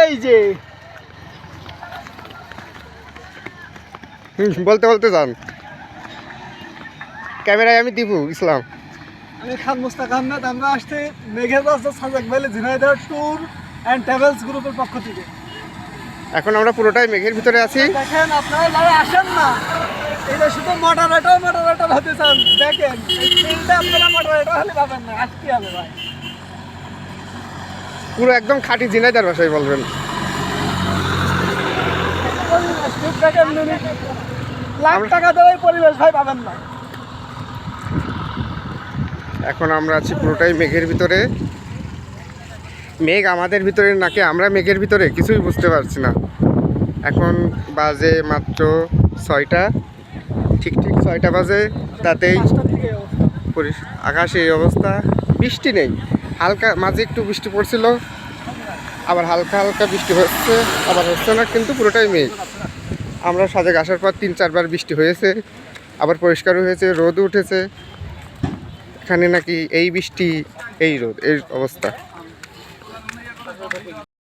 এই যে বলতে বলতে যান। ক্যামেরায় আমি দীপু ইসলাম। আমি খান মুস্তাক আহমেদ। আমরা আসছি মেঘের রাস্তা Sajek valley Jhenaidah tour and travels গ্রুপের পক্ষ থেকে। এখন আমরা পুরোটাই মেঘের ভিতরে আছি। দেখেন আপনারা যারা আসেন না, এটা শুধু মডারেটর হতে চান, দেখেন এইটা আপনারা মডারেটর হলে পাবেন না, আসতে হবে ভাই। পুরো একদম খাঁটি ঝিনাইদার ভাষায় বলবেন। দেখেন লাখ টাকা দেওয়াই পরিবেশ ভাই পাবেন না। এখন আমরা আছি পুরোটাই মেঘের ভিতরে। মেঘ আমাদের ভিতরে নাকি আমরা মেঘের ভিতরে, কিছুই বুঝতে পারছি না। এখন বাজে মাত্র 6টা, ঠিক 6টা বাজে। তাতেই আকাশে এই অবস্থা। বৃষ্টি নেই, হালকা মাঝে একটু বৃষ্টি পড়ছিল, আবার হালকা হালকা বৃষ্টি হচ্ছে, আবার হচ্ছে না, কিন্তু পুরোটাই মেঘ। আমরা সাজেক আসার পর 3-4 বার বৃষ্টি হয়েছে, আবার পরিষ্কারও হয়েছে, রোদও উঠেছে। এখানে নাকি এই বৃষ্টি এই রোদ, এই অবস্থা।